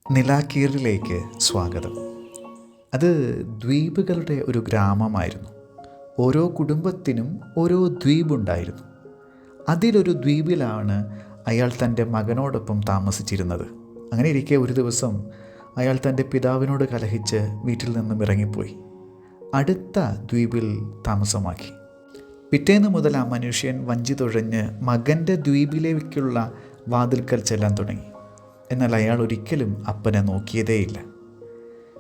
നിലാക്കീറിലേക്ക് സ്വാഗതം. അത് ദ്വീപുകളുടെ ഒരു ഗ്രാമമായിരുന്നു. ഓരോ കുടുംബത്തിനും ഓരോ ദ്വീപുണ്ടായിരുന്നു. അതിലൊരു ദ്വീപിലാണ് അയാൾ തൻ്റെ മകനോടൊപ്പം താമസിച്ചിരുന്നത്. അങ്ങനെ ഇരിക്കെ ഒരു ദിവസം അയാൾ തൻ്റെ പിതാവിനോട് കലഹിച്ച് വീട്ടിൽ നിന്നും ഇറങ്ങിപ്പോയി. അടുത്ത ദ്വീപിൽ താമസമാക്കി. പിറ്റേന്ന് മുതൽ ആ മനുഷ്യൻ വഞ്ചി തുഴഞ്ഞ് മകൻ്റെ ദ്വീപിലേക്കുള്ള വാതിൽക്കൽ ചെല്ലാൻ തുടങ്ങി. എന്നാൽ അയാൾ ഒരിക്കലും അപ്പനെ നോക്കിയതേയില്ല.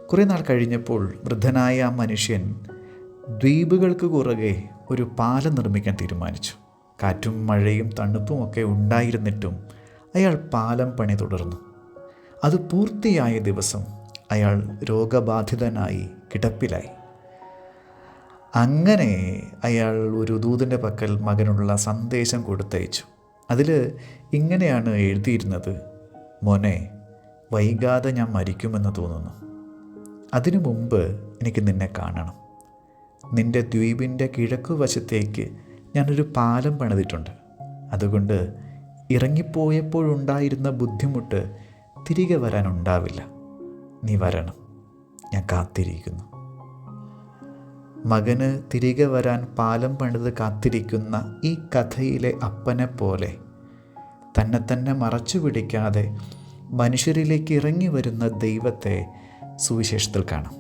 കുറേ നാൾ കഴിഞ്ഞപ്പോൾ വൃദ്ധനായ ആ മനുഷ്യൻ ദ്വീപുകൾക്ക് കുറുകെ ഒരു പാലം നിർമ്മിക്കാൻ തീരുമാനിച്ചു. കാറ്റും മഴയും തണുപ്പുമൊക്കെ ഉണ്ടായിരുന്നിട്ടും അയാൾ പാലം പണി തുടർന്നു. അത് പൂർത്തിയായ ദിവസം അയാൾ രോഗബാധിതനായി കിടപ്പിലായി. അങ്ങനെ അയാൾ ഒരു ദൂതൻ്റെ പക്കൽ മകനുള്ള സന്ദേശം കൊടുത്തയച്ചു. അതിൽ ഇങ്ങനെയാണ് എഴുതിയിരുന്നത്: മോനെ, വൈകാതെ ഞാൻ മരിക്കുമെന്ന് തോന്നുന്നു. അതിനു മുമ്പ് എനിക്ക് നിന്നെ കാണണം. നിൻ്റെ ദ്വീപിൻ്റെ കിഴക്കുവശത്തേക്ക് ഞാനൊരു പാലം പണിതിട്ടുണ്ട്. അതുകൊണ്ട് ഇറങ്ങിപ്പോയപ്പോഴുണ്ടായിരുന്ന ബുദ്ധിമുട്ട് തിരികെ വരാനുണ്ടാവില്ല. നീ വരണം, ഞാൻ കാത്തിരിക്കുന്നു. മകന് തിരികെ വരാൻ പാലം പണിത് കാത്തിരിക്കുന്ന ഈ കഥയിലെ അപ്പനെ പോലെ തന്നെ മറച്ചു പിടിക്കാതെ മനുഷ്യരിലേക്ക് ഇറങ്ങി വരുന്ന ദൈവത്തെ സുവിശേഷത്തിൽ കാണാം.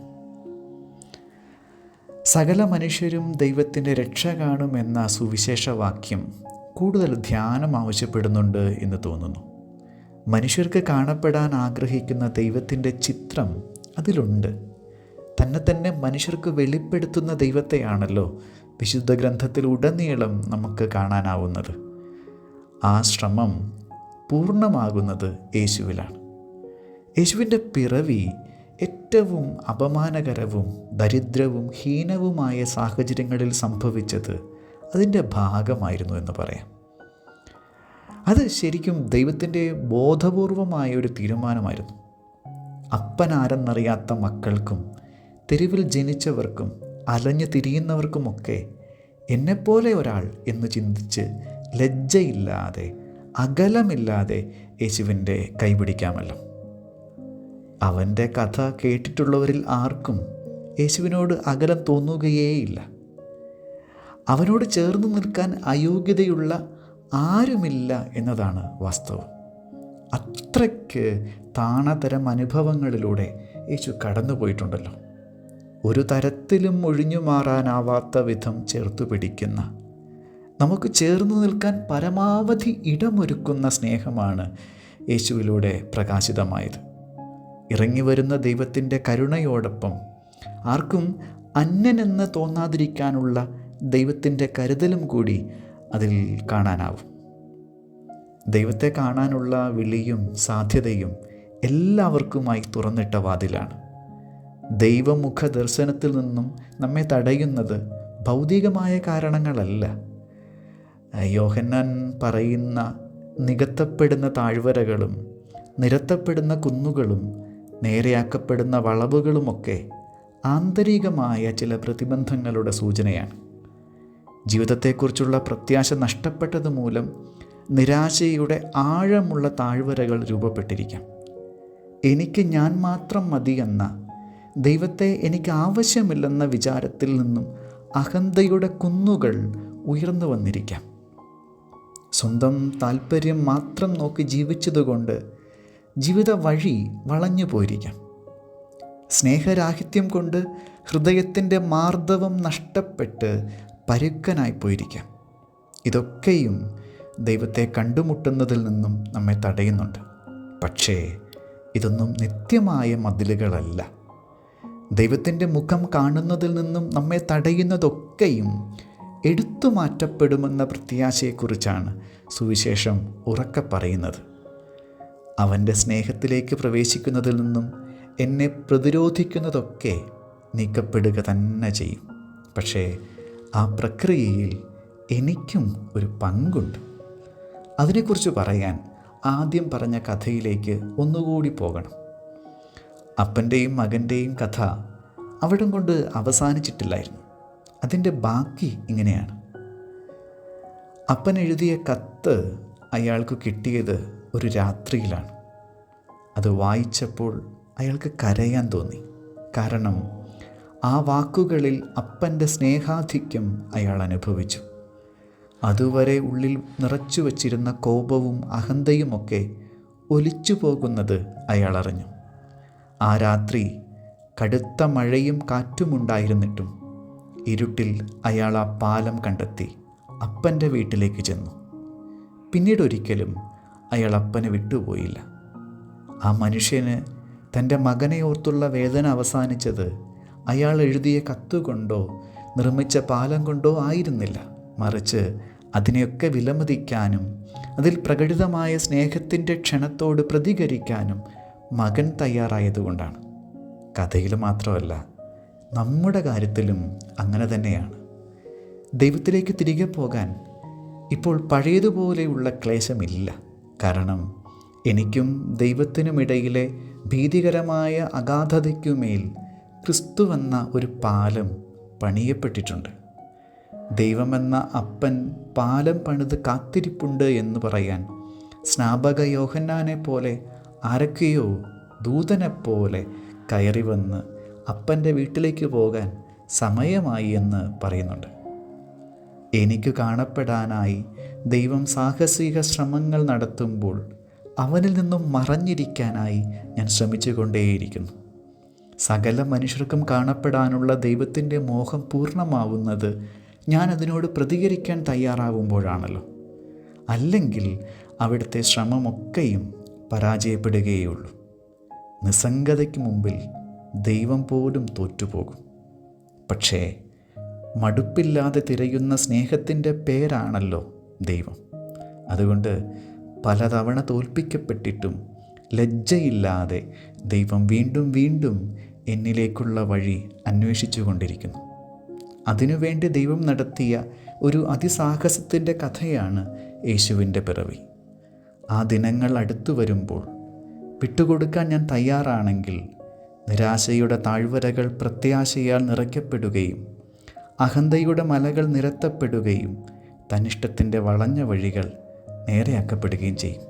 സകല മനുഷ്യരും ദൈവത്തിൻ്റെ രക്ഷ കാണുമെന്ന സുവിശേഷവാക്യം കൂടുതൽ ധ്യാനം ആവശ്യപ്പെടുന്നുണ്ട് എന്ന് തോന്നുന്നു. മനുഷ്യർക്ക് കാണപ്പെടാൻ ആഗ്രഹിക്കുന്ന ദൈവത്തിൻ്റെ ചിത്രം അതിലുണ്ട്. തന്നെ മനുഷ്യർക്ക് വെളിപ്പെടുത്തുന്ന ദൈവത്തെയാണല്ലോ വിശുദ്ധ ഗ്രന്ഥത്തിൽ ഉടനീളം നമുക്ക് കാണാനാവുന്നത്. ആ ശ്രമം പൂർണ്ണമാകുന്നത് യേശുവിലാണ്. യേശുവിൻ്റെ പിറവി ഏറ്റവും അപമാനകരവും ദരിദ്രവും ഹീനവുമായ സാഹചര്യങ്ങളിൽ സംഭവിച്ചത് അതിൻ്റെ ഭാഗമായിരുന്നു എന്ന് പറയാം. അത് ശരിക്കും ദൈവത്തിൻ്റെ ബോധപൂർവമായ ഒരു തീരുമാനമായിരുന്നു. അപ്പനാരെന്നറിയാത്ത മക്കൾക്കും തെരുവിൽ ജനിച്ചവർക്കും അലഞ്ഞു തിരിയുന്നവർക്കുമൊക്കെ എന്നെപ്പോലെ ഒരാൾ എന്ന് ചിന്തിച്ച് ലജ്ജയില്ലാതെ അകലമില്ലാതെ യേശുവിൻ്റെ കൈപിടിക്കാമല്ലോ. അവൻ്റെ കഥ കേട്ടിട്ടുള്ളവരിൽ ആർക്കും യേശുവിനോട് അകലം തോന്നുകയേയില്ല. അവനോട് ചേർന്ന് നിൽക്കാൻ അയോഗ്യതയുള്ള ആരുമില്ല എന്നതാണ് വാസ്തവം. അത്രയ്ക്ക് താണതരം അനുഭവങ്ങളിലൂടെ യേശു കടന്നുപോയിട്ടുണ്ടല്ലോ. ഒരു തരത്തിലും ഒഴിഞ്ഞു മാറാനാവാത്ത വിധം ചേർത്തു പിടിക്കുന്ന, നമുക്ക് ചേർന്ന് നിൽക്കാൻ പരമാവധി ഇടമൊരുക്കുന്ന സ്നേഹമാണ് യേശുവിലൂടെ പ്രകാശിതമായത്. ഇറങ്ങി വരുന്ന ദൈവത്തിൻ്റെ കരുണയോടൊപ്പം ആർക്കും അന്യനെന്ന് തോന്നാതിരിക്കാനുള്ള ദൈവത്തിൻ്റെ കരുതലും കൂടി അതിൽ കാണാനാവും. ദൈവത്തെ കാണാനുള്ള വിളിയും സാധ്യതയും എല്ലാവർക്കുമായി തുറന്നിട്ട വാതിലാണ്. ദൈവമുഖ ദർശനത്തിൽ നിന്നും നമ്മെ തടയുന്നത് ഭൗതികമായ കാരണങ്ങളല്ല. യോഹന്നാൻ പറയുന്ന നികത്തപ്പെടുന്ന താഴ്വരകളും നിരത്തപ്പെടുന്ന കുന്നുകളും നേരെയാക്കപ്പെടുന്ന വളവുകളുമൊക്കെ ആന്തരികമായ ചില പ്രതിബന്ധങ്ങളുടെ സൂചനയാണ്. ജീവിതത്തെക്കുറിച്ചുള്ള പ്രത്യാശ നഷ്ടപ്പെട്ടത് മൂലം നിരാശയുടെ ആഴമുള്ള താഴ്വരകൾ രൂപപ്പെട്ടിരിക്കാം. എനിക്ക് ഞാൻ മാത്രം മതിയെന്ന, ദൈവത്തെ എനിക്ക് ആവശ്യമില്ലെന്ന വിചാരത്തിൽ നിന്നും അഹന്തയുടെ കുന്നുകൾ ഉയർന്നു വന്നിരിക്കാം. സ്വന്തം താല്പര്യം മാത്രം നോക്കി ജീവിച്ചതുകൊണ്ട് ജീവിത വഴി വളഞ്ഞു പോയിരിക്കാം. സ്നേഹരാഹിത്യം കൊണ്ട് ഹൃദയത്തിൻ്റെ മാർദ്ദവം നഷ്ടപ്പെട്ട് പരുക്കനായിപ്പോയിരിക്കാം. ഇതൊക്കെയും ദൈവത്തെ കണ്ടുമുട്ടുന്നതിൽ നിന്നും നമ്മെ തടയുന്നുണ്ട്. പക്ഷേ ഇതൊന്നും നിത്യമായ മതിലുകളല്ല. ദൈവത്തിൻ്റെ മുഖം കാണുന്നതിൽ നിന്നും നമ്മെ തടയുന്നതൊക്കെയും എടുത്തു മാറ്റപ്പെടുമെന്ന പ്രത്യാശയെക്കുറിച്ചാണ് സുവിശേഷം ഉറക്കെ പറയുന്നത്. അവൻ്റെ സ്നേഹത്തിലേക്ക് പ്രവേശിക്കുന്നതിൽ നിന്നും എന്നെ പ്രതിരോധിക്കുന്നതൊക്കെ നീക്കപ്പെടുക തന്നെ ചെയ്യും. പക്ഷേ ആ പ്രക്രിയയിൽ എനിക്കും ഒരു പങ്കുണ്ട്. അതിനെക്കുറിച്ച് പറയാൻ ആദ്യം പറഞ്ഞ കഥയിലേക്ക് ഒന്നുകൂടി പോകണം. അപ്പൻ്റെയും മകൻ്റെയും കഥ അവിടം കൊണ്ട് അവസാനിച്ചിട്ടില്ലായിരുന്നു. അതിൻ്റെ ബാക്കി ഇങ്ങനെയാണ്. അപ്പൻ എഴുതിയ കത്ത് അയാൾക്ക് കിട്ടിയത് ഒരു രാത്രിയിലാണ്. അത് വായിച്ചപ്പോൾ അയാൾക്ക് കരയാൻ തോന്നി. കാരണം ആ വാക്കുകളിൽ അപ്പൻ്റെ സ്നേഹാധിക്യം അയാൾ അനുഭവിച്ചു. അതുവരെ ഉള്ളിൽ നിറച്ചു വച്ചിരുന്ന കോപവും അഹന്തയുമൊക്കെ ഒലിച്ചു പോകുന്നത് അയാൾ അറിഞ്ഞു. ആ രാത്രി കടുത്ത മഴയും കാറ്റുമുണ്ടായിരുന്നിട്ടും ഇരുട്ടിൽ അയാൾ ആ പാലം കണ്ടെത്തി അപ്പൻ്റെ വീട്ടിലേക്ക് ചെന്നു. പിന്നീടൊരിക്കലും അയാൾ അപ്പനെ വിട്ടുപോയില്ല. ആ മനുഷ്യന് തൻ്റെ മകനെ ഓർത്തുള്ള വേദന അവസാനിച്ചത് അയാൾ എഴുതിയ കത്തുകൊണ്ടോ നിർമ്മിച്ച പാലം കൊണ്ടോ ആയിരുന്നില്ല. മറിച്ച് അതിനെയൊക്കെ വിലമതിക്കാനും അതിൽ പ്രകടിതമായ സ്നേഹത്തിൻ്റെ ക്ഷണത്തോട് പ്രതികരിക്കാനും മകൻ തയ്യാറായതുകൊണ്ടാണ്. കഥയിൽ മാത്രമല്ല, നമ്മുടെ കാര്യത്തിലും അങ്ങനെ തന്നെയാണ്. ദൈവത്തിലേക്ക് തിരികെ പോകാൻ ഇപ്പോൾ പഴയതുപോലെയുള്ള ക്ലേശമില്ല. കാരണം എനിക്കും ദൈവത്തിനുമിടയിലെ ഭീതികരമായ അഗാധതയ്ക്കുമേൽ ക്രിസ്തുവെന്ന ഒരു പാലം പണിയപ്പെട്ടിട്ടുണ്ട്. ദൈവമെന്ന അപ്പൻ പാലം പണിത് കാത്തിരിപ്പുണ്ട് എന്ന് പറയാൻ സ്നാപക യോഹന്നാനെ പോലെ ആരൊക്കെയോ ദൂതനെപ്പോലെ കയറി വന്ന് അപ്പൻ്റെ വീട്ടിലേക്ക് പോകാൻ സമയമായി എന്ന് പറയുന്നുണ്ട്. എനിക്ക് കാണപ്പെടാനായി ദൈവം സാഹസിക ശ്രമങ്ങൾ നടത്തുമ്പോൾ അവനിൽ നിന്നും മറഞ്ഞിരിക്കാനായി ഞാൻ ശ്രമിച്ചുകൊണ്ടേയിരിക്കുന്നു. സകല മനുഷ്യർക്കും കാണപ്പെടാനുള്ള ദൈവത്തിൻ്റെ മോഹം പൂർണ്ണമാവുന്നത് ഞാൻ അതിനോട് പ്രതികരിക്കാൻ തയ്യാറാവുമ്പോഴാണല്ലോ. അല്ലെങ്കിൽ അവിടുത്തെ ശ്രമമൊക്കെയും പരാജയപ്പെടുകയുള്ളൂ. നിസ്സംഗതയ്ക്ക് മുമ്പിൽ ദൈവം പോലും തോറ്റുപോകും. പക്ഷേ മടുപ്പില്ലാതെ തിരയുന്ന സ്നേഹത്തിൻ്റെ പേരാണല്ലോ ദൈവം. അതുകൊണ്ട് പലതവണ തോൽപ്പിക്കപ്പെട്ടിട്ടും ലജ്ജയില്ലാതെ ദൈവം വീണ്ടും വീണ്ടും എന്നിലേക്കുള്ള വഴി അന്വേഷിച്ചു കൊണ്ടിരിക്കുന്നു. അതിനുവേണ്ടി ദൈവം നടത്തിയ ഒരു അതിസാഹസത്തിൻ്റെ കഥയാണ് യേശുവിൻ്റെ പിറവി. ആ ദിനങ്ങൾ അടുത്തു വരുമ്പോൾ വിട്ടുകൊടുക്കാൻ ഞാൻ തയ്യാറാണെങ്കിൽ നിരാശയുടെ താഴ്വരകൾ പ്രത്യാശയാൽ നിറയ്ക്കപ്പെടുകയും അഹന്തയുടെ മലകൾ നിരത്തപ്പെടുകയും തന്നിഷ്ടത്തിൻ്റെ വളഞ്ഞ വഴികൾ നേരെയാക്കപ്പെടുകയും ചെയ്യും.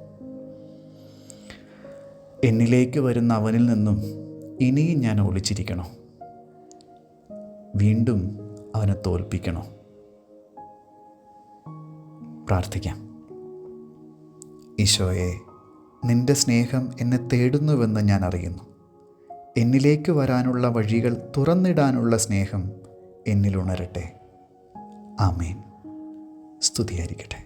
എന്നിലേക്ക് വരുന്ന അവനിൽ നിന്നും ഇനിയും ഞാൻ ഒളിച്ചിരിക്കണോ? വീണ്ടും അവനെ തോൽപ്പിക്കണോ? പ്രാർത്ഥിക്കാം. ഈശോയെ, നിൻ്റെ സ്നേഹം എന്നെ തേടുന്നുവെന്ന് ഞാൻ അറിയുന്നു. എന്നിലേക്ക് വരാനുള്ള വഴികൾ തുറന്നിടാനുള്ള സ്നേഹം എന്നിലുണരട്ടെ. ആമേൻ. സ്തുതിയായിരിക്കട്ടെ.